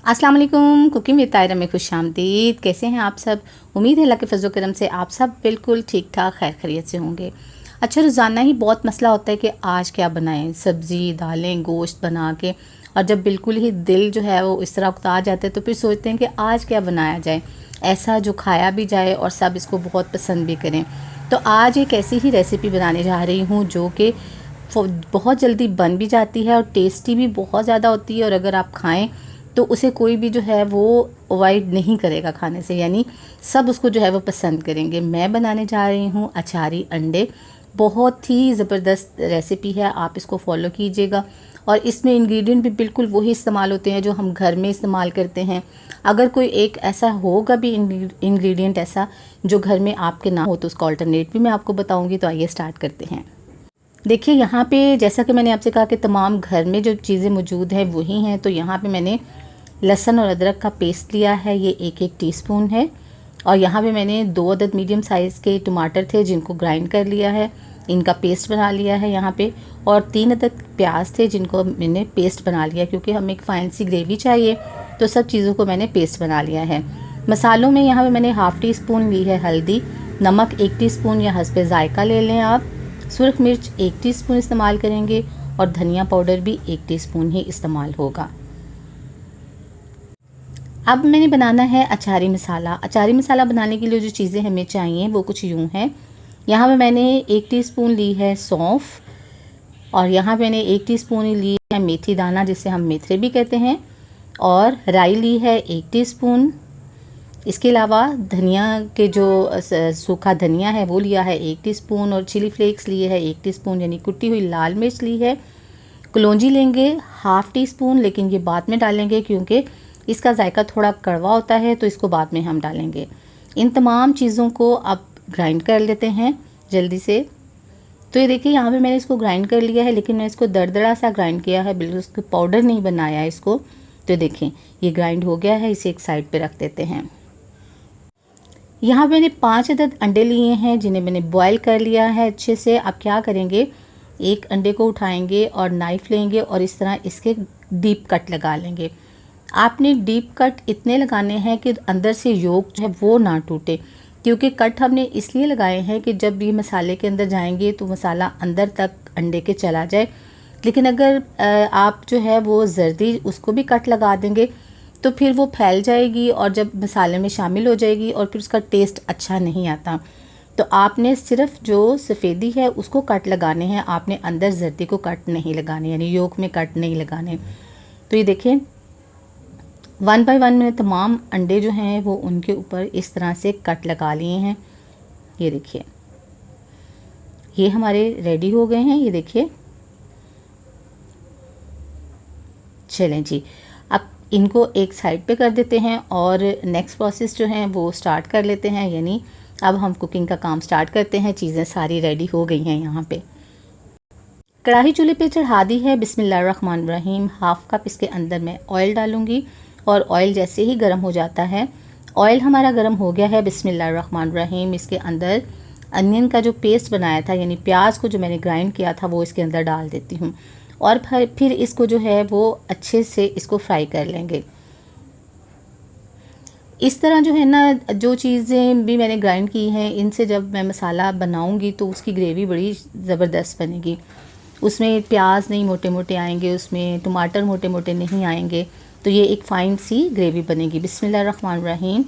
अस्सलाम वालेकुम। Cooking with तायरा में खुशामदीद। कैसे हैं आप सब? उम्मीद है अल्लाह के फजल करम से आप सब बिल्कुल ठीक ठाक खैर खैरियत से होंगे। अच्छा, रोज़ाना ही बहुत मसला होता है कि आज क्या बनाएं, सब्ज़ी दालें गोश्त बना के, और जब बिल्कुल ही दिल जो है वो इस तरह उकता जाता है तो फिर सोचते हैं कि आज क्या बनाया जाए ऐसा जो खाया भी जाए और सब इसको बहुत पसंद भी करें। तो आज एक ऐसी ही रेसिपी बनाने जा रही हूँ जो कि बहुत जल्दी बन भी जाती है और टेस्टी भी बहुत ज़्यादा होती है, और अगर आप खाएं तो उसे कोई भी जो है वो अवॉइड नहीं करेगा खाने से, यानी सब उसको जो है वो पसंद करेंगे। मैं बनाने जा रही हूँ अचारी अंडे। बहुत ही ज़बरदस्त रेसिपी है, आप इसको फॉलो कीजिएगा। और इसमें इंग्रेडिएंट भी बिल्कुल वही इस्तेमाल होते हैं जो हम घर में इस्तेमाल करते हैं। अगर कोई एक ऐसा होगा भी इंग्रेडिएंट ऐसा जो घर में आपके ना हो तो उसका ऑल्टरनेट भी मैं आपको बताऊँगी। तो आइए स्टार्ट करते हैं। देखिए यहाँ पे जैसा कि मैंने आपसे कहा कि तमाम घर में जो चीज़ें मौजूद हैं वही हैं। तो यहाँ पे मैंने लहसुन और अदरक का पेस्ट लिया है, ये एक एक टीस्पून है। और यहाँ पे मैंने 2 अदद मीडियम साइज़ के टमाटर थे जिनको ग्राइंड कर लिया है, इनका पेस्ट बना लिया है यहाँ पे। और 3 अदद प्याज थे जिनको मैंने पेस्ट बना लिया, क्योंकि हमें एक फाइन सी ग्रेवी चाहिए तो सब चीज़ों को मैंने पेस्ट बना लिया है। मसालों में यहाँ पे मैंने हाफ़ टी स्पून ली है हल्दी, नमक 1 टीस्पून या हस्बे ज़ायका ले लें आप, सुरख मिर्च 1 टीस्पून इस्तेमाल करेंगे, और धनिया पाउडर भी 1 टीस्पून ही इस्तेमाल होगा। अब मैंने बनाना है अचारी मसाला। अचारी मसाला बनाने के लिए जो चीज़ें हमें चाहिए वो कुछ यूँ हैं। यहाँ पे मैंने 1 टीस्पून ली है सौंफ, और यहाँ पे मैंने 1 टीस्पून ही ली है मेथी दाना जिसे हम मेथरे भी कहते हैं, और राई ली है 1 टीस्पून। इसके अलावा धनिया के जो सूखा धनिया है वो लिया है 1 टीस्पून, और चिली फ्लेक्स लिए है 1 टीस्पून यानी कुटी हुई लाल मिर्च ली है। कलौंजी लेंगे हाफ़ टी स्पून, लेकिन ये बाद में डालेंगे क्योंकि इसका जायका थोड़ा कड़वा होता है तो इसको बाद में हम डालेंगे। इन तमाम चीज़ों को अब ग्राइंड कर लेते हैं जल्दी से। तो ये देखिए यहाँ पे मैंने इसको ग्राइंड कर लिया है, लेकिन मैं इसको दरदरा सा ग्राइंड किया है, बिल्कुल उसको पाउडर नहीं बनाया इसको। तो देखें ये ग्राइंड हो गया है, इसे एक साइड पे रख देते हैं। यहाँ मैंने 5 अदद अंडे लिए हैं जिन्हें मैंने बॉयल कर लिया है अच्छे से। अब क्या करेंगे, एक अंडे को उठाएंगे और नाइफ़ लेंगे और इस तरह इसके डीप कट लगा लेंगे। आपने डीप कट इतने लगाने हैं कि अंदर से योक जो है वो ना टूटे, क्योंकि कट हमने इसलिए लगाए हैं कि जब ये मसाले के अंदर जाएंगे तो मसाला अंदर तक अंडे के चला जाए। लेकिन अगर आप जो है वो जर्दी उसको भी कट लगा देंगे तो फिर वो फैल जाएगी और जब मसाले में शामिल हो जाएगी और फिर उसका टेस्ट अच्छा नहीं आता। तो आपने सिर्फ जो सफ़ेदी है उसको कट लगाने हैं, आपने अंदर जर्दी को कट नहीं लगाने, यानी योक में कट नहीं लगाने। तो ये देखें 1 बाय 1 मैंने तमाम अंडे जो हैं वो उनके ऊपर इस तरह से कट लगा लिए हैं। ये देखिए ये हमारे रेडी हो गए हैं। ये देखिए, चलें जी, अब इनको एक साइड पे कर देते हैं और नेक्स्ट प्रोसेस जो है वो स्टार्ट कर लेते हैं, यानी अब हम कुकिंग का काम स्टार्ट करते हैं। चीज़ें सारी रेडी हो गई हैं। यहाँ पे कढ़ाई चूल्हे पे चढ़ा दी है। बिस्मिल्लाहिर्रहमानिर्रहीम। हाफ़ कप इसके अंदर मैं ऑयल डालूंगी, और ऑयल जैसे ही गर्म हो जाता है, ऑयल हमारा गर्म हो गया है। बिस्मिल्लाहिर्रहमानिर्रहीम। इसके अंदर अनियन का जो पेस्ट बनाया था, यानी प्याज को जो मैंने ग्राइंड किया था, वो इसके अंदर डाल देती हूँ, और फिर इसको जो है वो अच्छे से इसको फ्राई कर लेंगे। इस तरह जो है ना, जो चीज़ें भी मैंने ग्राइंड की हैं इनसे जब मैं मसाला बनाऊंगी तो उसकी ग्रेवी बड़ी ज़बरदस्त बनेगी। उसमें प्याज नहीं मोटे मोटे आएंगे, उसमें टमाटर मोटे मोटे नहीं आएंगे, तो ये एक फ़ाइन सी ग्रेवी बनेगी। बिस्मिल्लाहिर्रहमानिर्रहीम।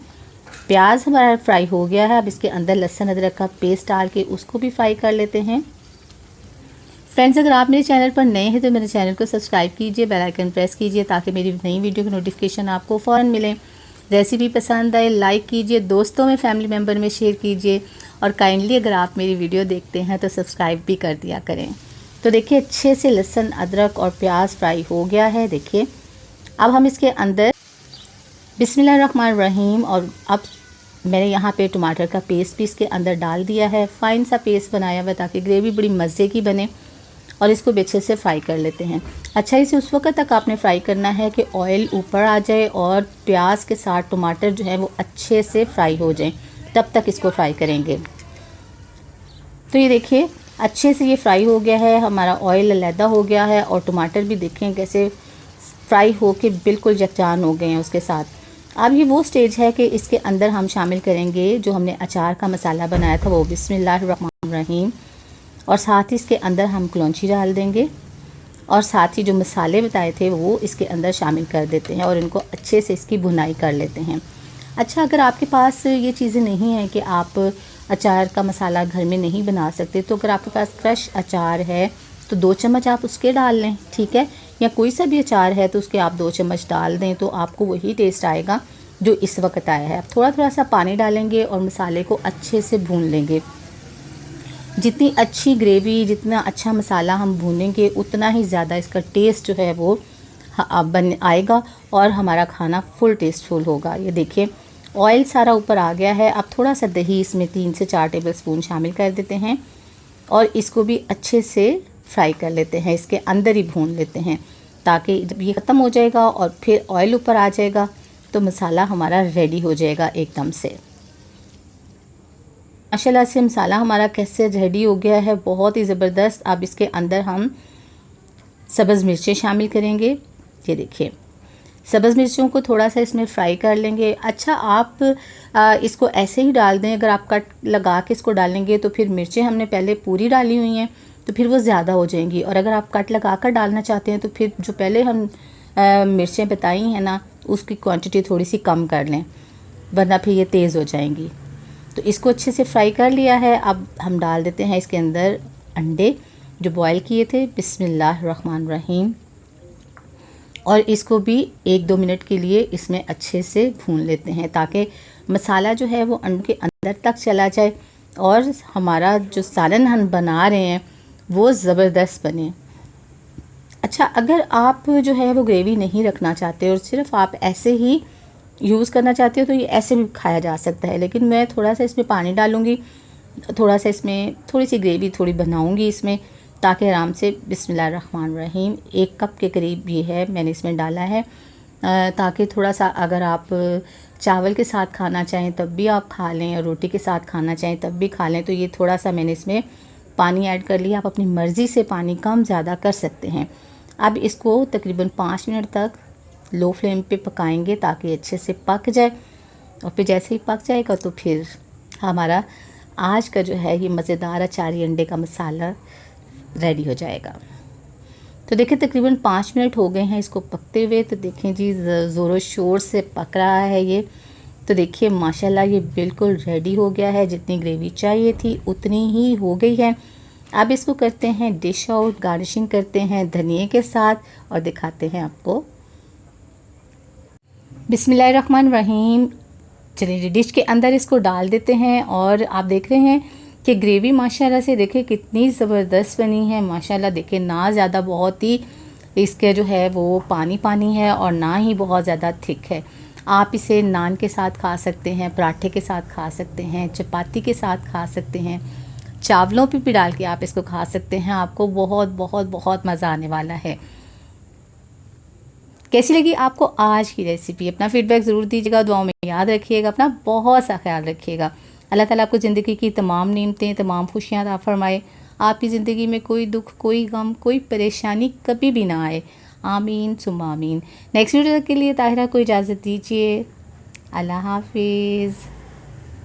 प्याज हमारा फ्राई हो गया है। अब इसके अंदर लहसुन अदरक का पेस्ट डाल के उसको भी फ्राई कर लेते हैं। फ्रेंड्स, अगर आप मेरे चैनल पर नए हैं तो मेरे चैनल को सब्सक्राइब कीजिए, बेल आइकन प्रेस कीजिए ताकि मेरी नई वीडियो की नोटिफिकेशन आपको फ़ौरन मिले। रेसिपी पसंद आए लाइक कीजिए, दोस्तों में फैमिली मेम्बर में शेयर कीजिए, और काइंडली अगर आप मेरी वीडियो देखते हैं तो सब्सक्राइब भी कर दिया करें। तो देखिए अच्छे से लहसुन अदरक और प्याज फ्राई हो गया है। देखिए अब हम इसके अंदर बिस्मिल्लाहिर्रहमानिर्रहीम, और अब मैंने यहाँ पे टमाटर का पेस्ट भी इसके अंदर डाल दिया है। फ़ाइन सा पेस्ट बनाया हुआ ताकि ग्रेवी बड़ी मज़े की बने, और इसको भी अच्छे से फ्राई कर लेते हैं। अच्छा, इसे उस वक्त तक आपने फ्राई करना है कि ऑयल ऊपर आ जाए और प्याज के साथ टमाटर जो है वो अच्छे से फ्राई हो जाए, तब तक इसको फ्राई करेंगे। तो ये देखिए अच्छे से ये फ्राई हो गया है, हमारा ऑयल अलहदा हो गया है, और टमाटर भी देखें कैसे फ्राई होके बिल्कुल यकजान हो गए हैं उसके साथ। अब ये वो स्टेज है कि इसके अंदर हम शामिल करेंगे जो हमने अचार का मसाला बनाया था, वो बिस्मिल्लाहिर्रहमानिर्रहीम। और साथ ही इसके अंदर हम कलौंजी डाल देंगे और साथ ही जो मसाले बताए थे वो इसके अंदर शामिल कर देते हैं और इनको अच्छे से इसकी भुनाई कर लेते हैं। अच्छा, अगर आपके पास ये चीज़ें नहीं हैं कि आप अचार का मसाला घर में नहीं बना सकते, तो अगर आपके पास क्रश अचार है तो 2 चम्मच आप उसके डाल लें, ठीक है। या कोई सा भी अचार है तो उसके आप 2 चम्मच डाल दें, तो आपको वही टेस्ट आएगा जो इस वक्त आया है। आप थोड़ा थोड़ा सा पानी डालेंगे और मसाले को अच्छे से भून लेंगे। जितनी अच्छी ग्रेवी, जितना अच्छा मसाला हम भूनेंगे, उतना ही ज़्यादा इसका टेस्ट जो है वो बन आएगा और हमारा खाना फुल टेस्टफुल होगा। ये देखिए ऑयल सारा ऊपर आ गया है। अब थोड़ा सा दही इसमें 3 से 4 टेबल स्पून शामिल कर देते हैं और इसको भी अच्छे से फ्राई कर लेते हैं, इसके अंदर ही भून लेते हैं, ताकि जब ये ख़त्म हो जाएगा और फिर ऑयल ऊपर आ जाएगा तो मसाला हमारा रेडी हो जाएगा एकदम से। माशाल्लाह से मसाला हमारा कैसे रेडी हो गया है, बहुत ही ज़बरदस्त। अब इसके अंदर हम सब्ज़ मिर्चें शामिल करेंगे। ये देखिए सब्ज़ मिर्चों को थोड़ा सा इसमें फ्राई कर लेंगे। अच्छा, आप इसको ऐसे ही डाल दें। अगर आप कट लगा के इसको डालेंगे तो फिर मिर्चें हमने पहले पूरी डाली हुई हैं तो फिर वो ज़्यादा हो जाएंगी, और अगर आप कट लगा कर डालना चाहते हैं तो फिर जो पहले हम मिर्चें बताई हैं ना, उसकी क्वांटिटी थोड़ी सी कम कर लें, वरना फिर ये तेज़ हो जाएंगी। तो इसको अच्छे से फ्राई कर लिया है। अब हम डाल देते हैं इसके अंदर अंडे जो बॉयल किए थे, बिस्मिल्लाहिर्रहमानिर्रहीम। और इसको भी 1-2 मिनट के लिए इसमें अच्छे से भून लेते हैं, ताकि मसाला जो है वो अंडों के अंदर तक चला जाए और हमारा जो सालन हम बना रहे हैं वो ज़बरदस्त बने। अच्छा, अगर आप जो है वो ग्रेवी नहीं रखना चाहते और सिर्फ आप ऐसे ही यूज़ करना चाहते हो तो ये ऐसे भी खाया जा सकता है, लेकिन मैं थोड़ा सा इसमें पानी डालूँगी, थोड़ा सा इसमें थोड़ी सी ग्रेवी थोड़ी बनाऊँगी इसमें, ताकि आराम से बिस्मिल्लाहिर्रहमानिर्रहीम 1 कप के करीब ये है मैंने इसमें डाला है, ताकि थोड़ा सा अगर आप चावल के साथ खाना चाहें तब भी आप खा लें और रोटी के साथ खाना चाहें तब भी खा लें। तो ये थोड़ा सा मैंने इसमें पानी ऐड कर लिया। आप अपनी मर्ज़ी से पानी कम ज़्यादा कर सकते हैं। अब इसको तकरीबन 5 मिनट तक लो फ्लेम पे पकाएंगे ताकि अच्छे से पक जाए, और फिर जैसे ही पक जाएगा तो फिर हमारा आज का जो है ये मज़ेदार अचारी अंडे का मसाला रेडी हो जाएगा। तो देखिए तकरीबन 5 मिनट हो गए हैं इसको पकते हुए। तो देखें जी ज़ोरों शोर से पक रहा है ये। तो देखिए माशाल्लाह ये बिल्कुल रेडी हो गया है। जितनी ग्रेवी चाहिए थी उतनी ही हो गई है। अब इसको करते हैं डिश आउट, गार्निशिंग करते हैं धनिए के साथ और दिखाते हैं आपको। बिस्मिल्लाहिर्रहमानिर्रहीम। चलिए डिश के अंदर इसको डाल देते हैं और आप देख रहे हैं कि ग्रेवी माशाल्लाह से देखिए कितनी ज़बरदस्त बनी है। माशाल्लाह देखिए ना ज़्यादा बहुत ही इसके जो है वो पानी पानी है और ना ही बहुत ज़्यादा थिक है। आप इसे नान के साथ खा सकते हैं, पराठे के साथ खा सकते हैं, चपाती के साथ खा सकते हैं, चावलों पे भी डाल के आप इसको खा सकते हैं। आपको बहुत बहुत बहुत मज़ा आने वाला है। कैसी लगी आपको आज की रेसिपी? अपना फीडबैक ज़रूर दीजिएगा, दुआओं में याद रखिएगा, अपना बहुत सा ख्याल रखिएगा। अल्लाह ताला आपको ज़िंदगी की तमाम नेमतें, तमाम खुशियाँ अता फरमाए। आपकी ज़िंदगी में कोई दुख, कोई गम, कोई परेशानी कभी भी ना आए। आमीन सुम्मा आमीन। नेक्स्ट वीडियो के लिए ताहिरा को इजाज़त दीजिए। अल्लाह हाफिज़।